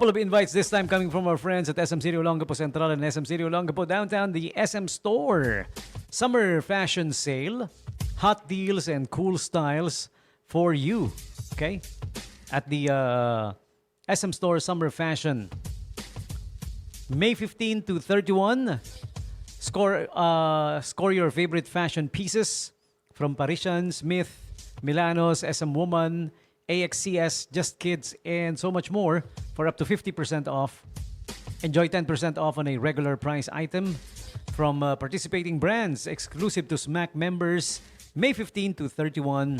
Full of invites this time coming from our friends at SM City Olongapo Central and SM City Olongapo Downtown, the SM Store. Summer fashion sale, hot deals and cool styles for you. Okay? At the SM Store Summer Fashion. May 15 to 31. Score your favorite fashion pieces from Parisian, Smith, Milanos, SM Woman, AXCS, Just Kids, and so much more for up to 50% off. Enjoy 10% off on a regular price item from participating brands exclusive to SMAC members May 15 to 31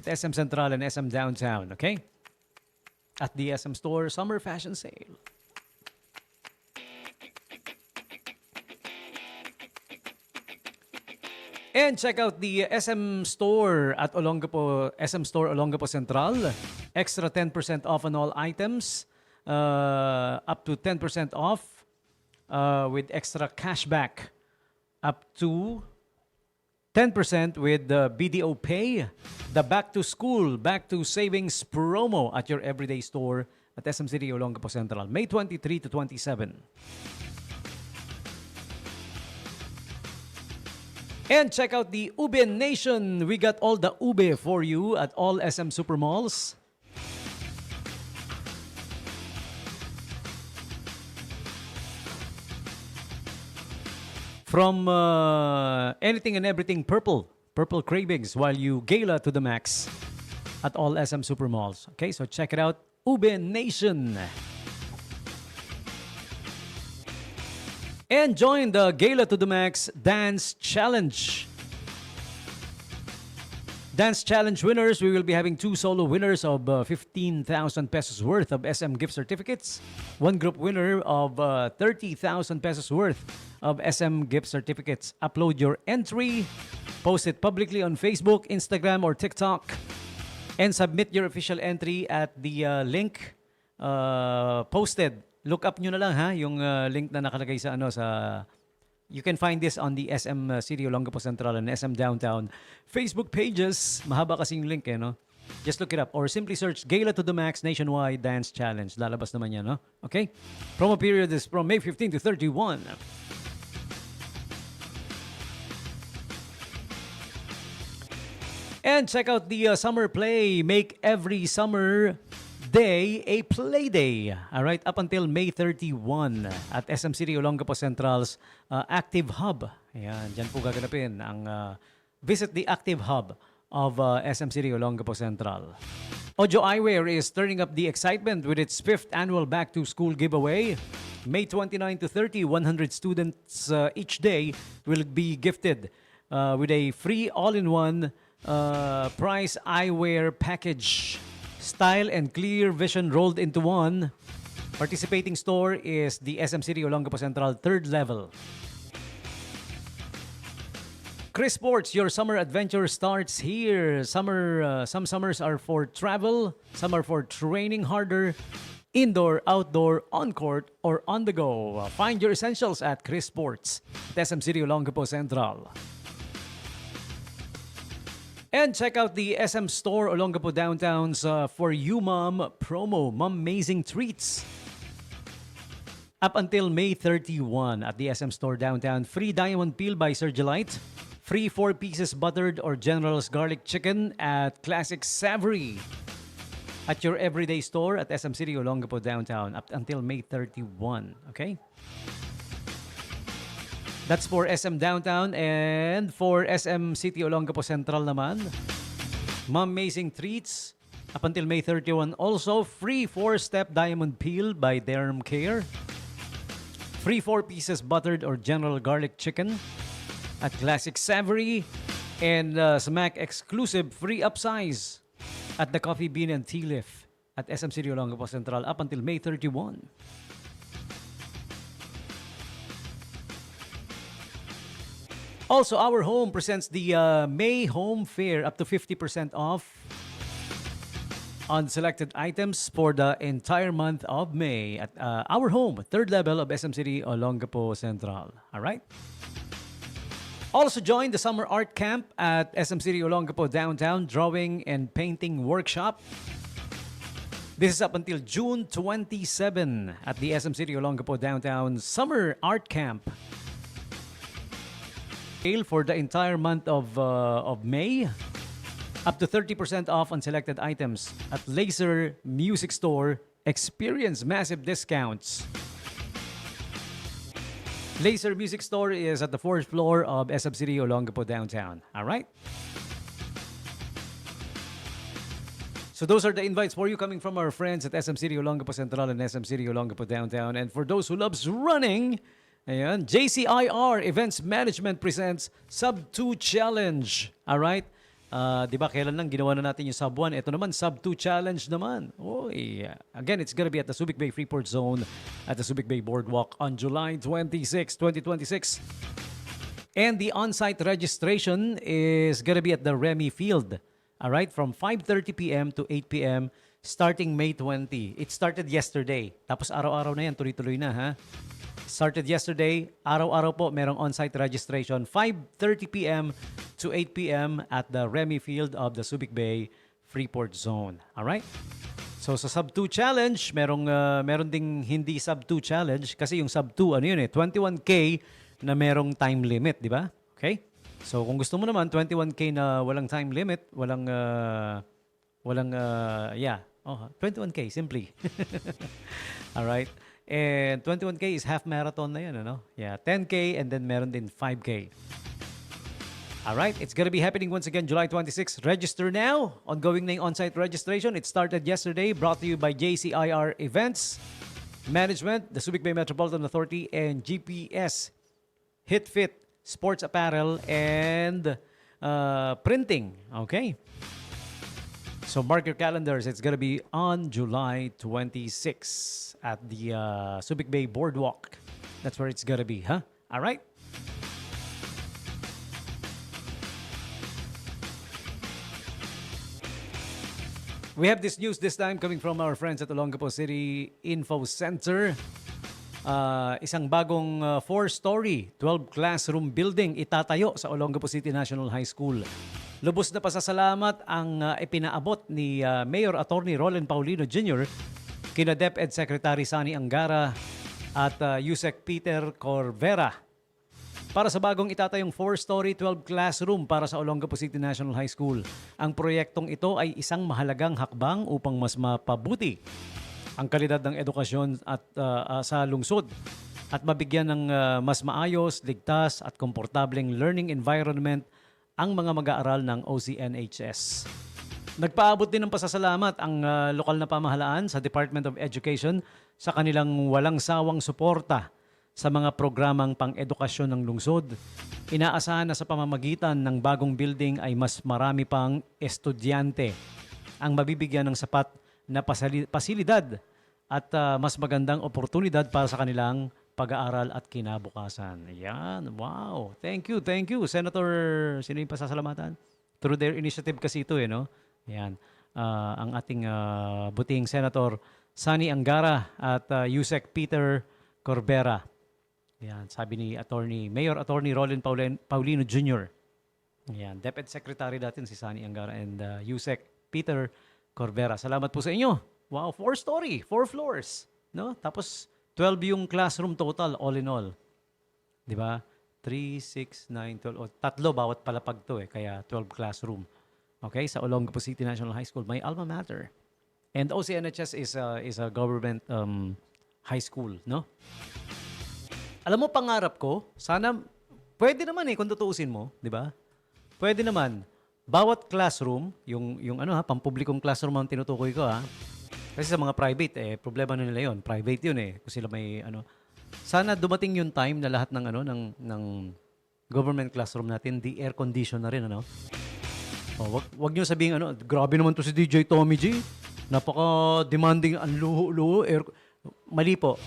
at SM Central and SM Downtown, okay? At the SM Store Summer Fashion Sale. And check out the SM Store at Olongapo, SM Store Olongapo Central. Extra 10% off on all items. Up to 10% off with extra cashback. Up to 10% with the BDO Pay. The Back to School, Back to Savings promo at your everyday store at SM City Olongapo Central. May 23 to 27. And check out the Ube Nation. We got all the Ube for you at all SM Supermalls. From anything and everything purple cravings while you gala to the max at all SM Supermalls. Okay, so check it out. Ube Nation. And join the Gala to the Max Dance Challenge. Dance Challenge winners, we will be having 2 solo winners of 15,000 pesos worth of SM gift certificates. 1 group winner of 30,000 pesos worth of SM gift certificates. Upload your entry, post it publicly on Facebook, Instagram, or TikTok, and submit your official entry at the link posted. Look up nyo na lang ha, yung link na nakalagay sa you can find this on the SM City Olongapo Central and SM Downtown Facebook pages. Mahaba kasing link no? Just look it up or simply search Gala to the Max Nationwide Dance Challenge. Lalabas naman yan, no? Okay? Promo period is from May 15 to 31. And check out the summer play. Make every summer day a play day. All right, up until May 31 at SM City Olongapo Central's Active Hub. Ayan, dyan po gaganapin ang visit the Active Hub of SM City Olongapo Central. Ojo Eyewear is turning up the excitement with its 5th annual Back to School giveaway. May 29 to 30, 100 students each day will be gifted with a free all-in-one prize eyewear package. Style and clear vision rolled into one. Participating store is the SM City Olongapo Central 3rd level. Chris Sports, your summer adventure starts here. Some summers are for travel, some are for training harder, indoor, outdoor, on court, or on the go. Find your essentials at Chris Sports, SM City Olongapo Central. And check out the SM Store Olongapo Downtown's For You Mom promo, Mom-mazing Treats. Up until May 31 at the SM Store Downtown, free diamond peel by Surgelite, free 4 pieces buttered or General's garlic chicken at Classic Savory. At your everyday store at SM City Olongapo Downtown up until May 31. Okay? That's for SM Downtown, and for SM City Olongapo Central naman, Mom-mazing Treats up until May 31. Also, free 4-step diamond peel by Derm Care. Free 4 pieces buttered or General garlic chicken at Classic Savory. And SMAC exclusive free upsize at the Coffee Bean and Tea Leaf at SM City Olongapo Central up until May 31. Also, Our Home presents the May Home Fair up to 50% off on selected items for the entire month of May at Our Home, 3rd level of SM City Olongapo Central. All right? Also join the Summer Art Camp at SM City Olongapo Downtown Drawing and Painting Workshop. This is up until June 27 at the SM City Olongapo Downtown Summer Art Camp. Sale for the entire month of May. Up to 30% off on selected items at Laser Music Store. Experience massive discounts. Laser Music Store is at the 4th floor of SM City Olongapo Downtown. All right? So those are the invites for you coming from our friends at SM City Olongapo Central and SM City Olongapo Downtown. And for those who loves running, ayan, JCIR Events Management presents Sub 2 Challenge. All right? Di ba kailan lang ginawa na natin yung Sub 1? Ito naman, Sub 2 Challenge naman. Oy. Again, it's gonna be at the Subic Bay Freeport Zone at the Subic Bay Boardwalk on July 26, 2026. And the on-site registration is gonna be at the Remy Field. All right, from 5:30 p.m. to 8 p.m. starting May 20. It started yesterday. Tapos araw-araw na yan, tuloy-tuloy na ha. Started yesterday, araw-araw po merong on-site registration, 5:30 p.m. to 8 p.m. at the Remy Field of the Subic Bay Freeport Zone. All right? So sa Sub 2 Challenge, meron ding hindi Sub 2 Challenge kasi yung Sub 2 ano yun 21K na merong time limit, di ba? Okay? So kung gusto mo naman 21K na walang time limit, walang 21K simply. All right? And 21K is half marathon na yan, ano? Yeah, 10K and then meron din 5K. All right, it's gonna be happening once again July 26. Register now. Ongoing na yung on-site registration. It started yesterday, brought to you by JCIR Events Management, the Subic Bay Metropolitan Authority, and GPS HitFit Sports Apparel and Printing. Okay? So mark your calendars. It's gonna be on July 26 at the Subic Bay Boardwalk. That's where it's gonna be, huh? All right? We have this news this time coming from our friends at Olongapo City Info Center. Isang bagong 4-story, 12-classroom building itatayo sa Olongapo City National High School. Lubos na pasasalamat ang ipinaabot ni Mayor Attorney Roland Paulino Jr. kina DepEd Secretary Sani Angara at Yusek Peter Corvera para sa bagong itatayong 4-story, 12-classroom para sa Olongapo City National High School. Ang proyektong ito ay isang mahalagang hakbang upang mas mapabuti ang kalidad ng edukasyon at sa lungsod at mabigyan ng mas maayos, ligtas at komportableng learning environment ang mga mag-aaral ng OCNHS. Nagpaabot din ng pasasalamat ang lokal na pamahalaan sa Department of Education sa kanilang walang sawang suporta sa mga programang pang-edukasyon ng lungsod. Inaasahan na sa pamamagitan ng bagong building ay mas marami pang estudyante ang mabibigyan ng sapat na pasilidad at mas magandang oportunidad para sa kanilang pag-aaral at kinabukasan. Ayan, wow. Thank you, Senator. Sino yung pasasalamatan? Through their initiative kasi ito, no? Ayan, ang ating buting Senator Sani Angara at Yusek Peter Corbera. Ayan, sabi ni Mayor Attorney Roland Paulino Jr. Ayan, DepEd Secretary natin si Sani Angara and Yusek Peter Corbera. Salamat po sa inyo. Wow, 4-story, 4 floors, no? Tapos 12 yung classroom total all in all. 'Di ba? 3, 6, 9, 12. O, tatlo bawat palapag to kaya 12 classroom. Okay, sa Olongapo City National High School, my alma mater. And OCNHS is a government high school, no? Alam mo, pangarap ko, sana, pwede naman kung tutuusin mo, di ba? Pwede naman, bawat classroom, yung pampublikong classroom ang tinutukoy ko, ha? Kasi sa mga private, problema na nila yun. Private yun, kung sila may, sana dumating yung time na lahat ng government classroom natin, the air condition na rin, wag nyo sabihin, grabe naman to si DJ Tommy G. Napaka-demanding, ang luho, mali po.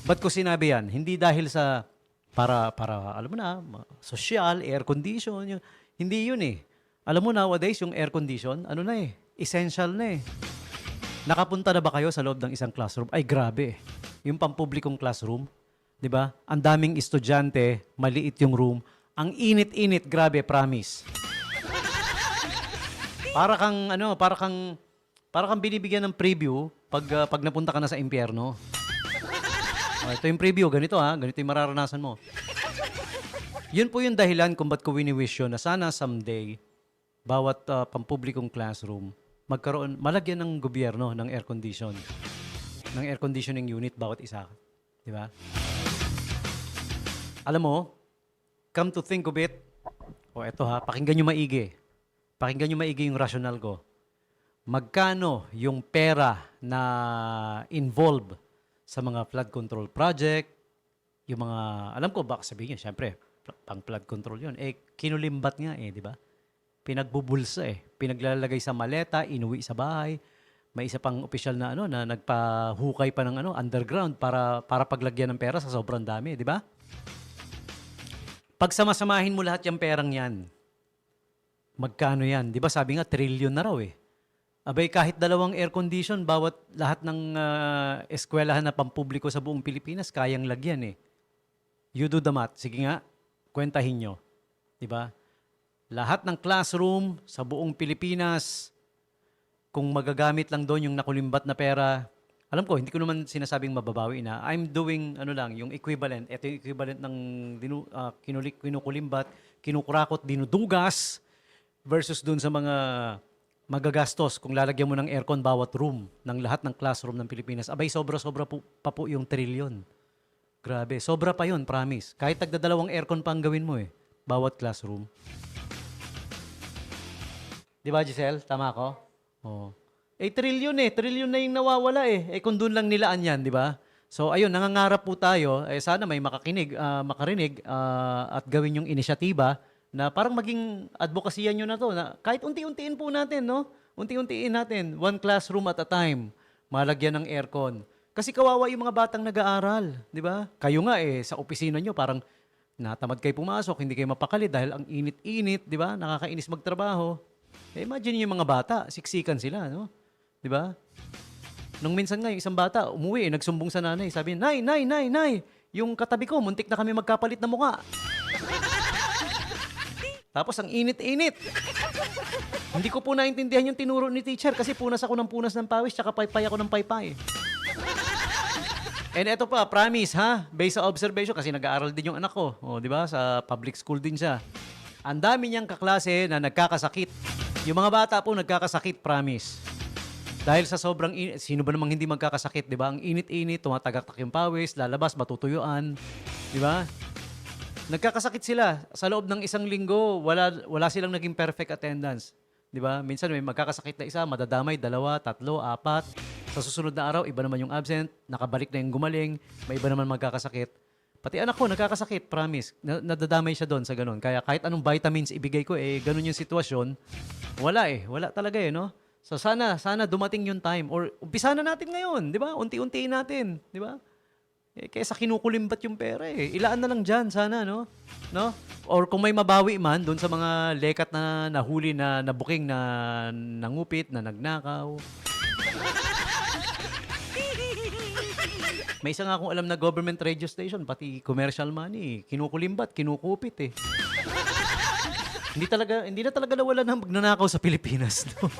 Ba't ko sinabi yan? Hindi dahil sa para alam mo na, social, air condition. Hindi yun Alam mo nowadays, yung air condition, essential na Nakapunta na ba kayo sa loob ng isang classroom? Ay, grabe Yung pampublikong classroom, di ba? Ang daming estudyante, maliit yung room. Ang init-init, grabe, promise. Para kang binibigyan ng preview pag napunta ka na sa impyerno. Ito yung preview, ganito ganito yung mararanasan mo. Yun po yung dahilan kung ba't ko wini-wish yun na sana someday, bawat pampublikong classroom, malagyan ng gobyerno ng air condition. Ng air conditioning unit bawat isa. Di ba? Alam mo, come to think of it, eto pakinggan nyo maigi. Pakinggan nyo maigi yung rational ko. Magkano yung pera na involved sa mga flood control project, yung mga, alam ko, baka sabihin nyo, syempre, pang flood control yun. Kinulimbat nga di ba? Pinagbubulsa pinaglalagay sa maleta, inuwi sa bahay. May isa pang opisyal na na nagpahukay pa ng underground para paglagyan ng pera sa sobrang dami, di ba? Pag samasamahin mo lahat yung perang yan, magkano yan? Di ba sabi nga, trillion na raw Abay, kahit 2 air condition, bawat lahat ng eskwelahan na pampubliko sa buong Pilipinas, kayang lagyan You do the math. Sige nga, kwentahin nyo. Di ba? Lahat ng classroom sa buong Pilipinas, kung magagamit lang doon yung nakulimbat na pera, alam ko, hindi ko naman sinasabing mababawi na. I'm doing, yung equivalent. Ito yung equivalent ng kinukulimbat, kinukurakot, dinudugas, versus doon sa mga magagastos kung lalagyan mo ng aircon bawat room ng lahat ng classroom ng Pilipinas. Abay, sobra-sobra pa po yung trilyon. Grabe. Sobra pa yun, promise. Kahit tagda-2 aircon pa ang gawin mo bawat classroom. Di ba, Giselle? Tama ako? Oo. Trilyon Trilyon na yung nawawala kung doon lang nilaan yan, di ba? So, ayun, nangangarap po tayo. Sana may makarinig at gawin yung inisyatiba na parang maging advokasya nyo na to. Na kahit unti-untiin po natin, no? Unti-untiin natin. 1 classroom at a time. Malagyan ng aircon. Kasi kawawa yung mga batang nag-aaral, di ba? Kayo nga sa opisina nyo parang natamad kayo pumasok, hindi kayo mapakali dahil ang init-init, di ba? Nakakainis magtrabaho. Imagine yung mga bata, siksikan sila, no? Di ba? Nung minsan nga, yung isang bata, umuwi, nagsumbong sa nanay. Sabi, Nay, yung katabi ko, muntik na kami magkapalit na mukha. Tapos ang init-init. Hindi ko po naintindihan yung tinuro ni teacher kasi punas ako ng punas ng pawis tsaka paypay ako ng paypay. And eto pa, promise based sa observation kasi nag-aaral din yung anak ko. Di ba? Sa public school din siya. Ang dami niyang kaklase na nagkakasakit. Yung mga bata po nagkakasakit, promise. Dahil sa sobrang init, sino ba namang hindi magkakasakit, di ba? Ang init-init, tumatagak yung pawis, lalabas, matutuyuan. Di ba? Nagkakasakit sila. Sa loob ng 1 linggo, wala silang naging perfect attendance. Di ba? Minsan may magkakasakit na isa, madadamay, 2, 3, 4. Sa susunod na araw, iba naman yung absent, nakabalik na yung gumaling, may iba naman magkakasakit. Pati anak ko, nagkakasakit, promise. Nadadamay siya doon sa ganun. Kaya kahit anong vitamins ibigay ko, ganun yung sitwasyon. Wala Wala talaga no? So sana dumating yung time. Or umpisa na natin ngayon, di ba? Unti-untiin natin, di ba? Kaysa kinukulimbat yung pera Ilaan na lang dyan, sana, no? Or kung may mabawi man, doon sa mga lekat na nahuli na nabuking na nangupit, na nagnakaw. May isa nga akong alam na government radio station, pati commercial money, kinukulimbat, kinukupit Hindi na talaga nawala ng magnanakaw sa Pilipinas. No?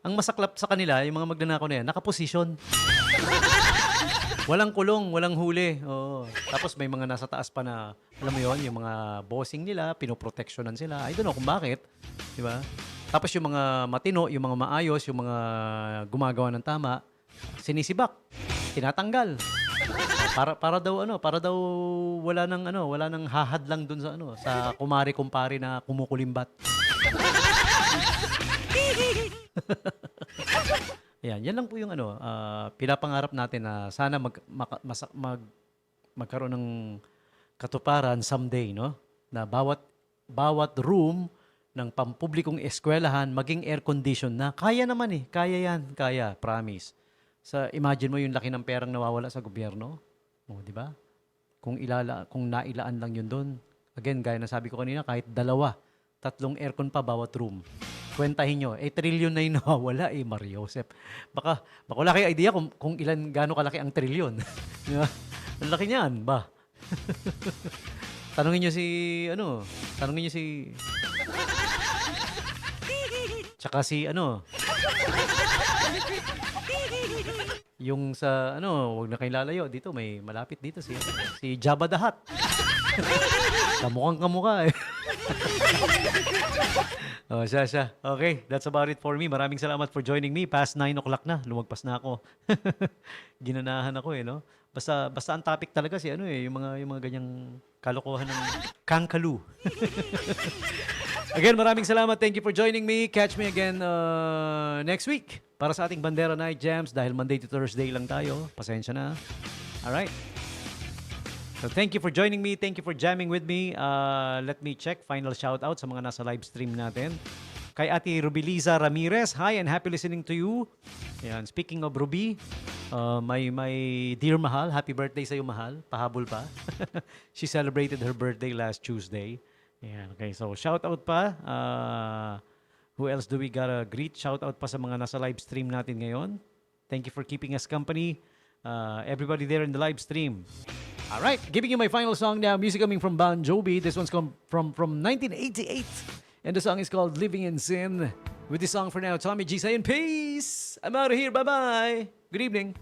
Ang masaklap sa kanila, yung mga magnanakaw na yan, nakaposisyon. Walang kulong, walang huli. Oo. Tapos may mga nasa taas pa na, alam mo yon, yung mga bossing nila, pinoproteksyonan sila. I don't know kung bakit. Di ba? Tapos yung mga matino, yung mga maayos, yung mga gumagawa ng tama, sinisibak, tinatanggal. Para daw wala nang hahadlang dun sa kumari-kumpari na kumukulimbat. Yan lang po yung pinapangarap natin na sana magkaroon ng katuparan someday, no? Na bawat room ng pampublikong eskwelahan maging air condition na kaya naman kaya promise. Imagine mo yung laki ng perang nawawala sa gobyerno. Di ba? Kung nailaan lang yun doon. Again, gaya na sabi ko kanina, kahit 2, 3 aircon pa bawat room. Kwentahin nyo, trilyon na yung nawawala, Mario Joseph. Baka wala kayo idea kung gaano kalaki ang trilyon. Di ba? Ang laki niyan, ba? Tanungin nyo si, tsaka si, Yung sa, wag na kayo lalayo. Dito, may malapit dito si Jabba the Hutt. Kamukhang kamukha eh. Oh, siya. Okay, that's about it for me. Maraming salamat for joining me. Past 9 o'clock na. Lumagpas na ako. Ginanahan ako eh, no? Basta ang topic talaga yung mga ganyang kalokohan ng kangkalu. Again, maraming salamat. Thank you for joining me. Catch me again next week para sa ating Bandera Night Jams dahil Monday to Thursday lang tayo. Pasensya na. Alright. So thank you for joining me. Thank you for jamming with me. Let me check. Final shout out sa mga nasa live stream natin. Kay Ate Rubiliza Ramirez. Hi and happy listening to you. Yan. Speaking of Ruby, my dear Mahal, happy birthday sa iyo, Mahal. Pahabol pa. She celebrated her birthday last Tuesday. Yan. Okay, so shout out pa. Who else do we gotta greet? Shout out pa sa mga nasa live stream natin ngayon. Thank you for keeping us company. Everybody there in the live stream. All right, giving you my final song now. Music coming from Bon Jovi. This one's from 1988. And the song is called Living in Sin. With this song for now, Tommy G saying peace. I'm out of here. Bye-bye. Good evening.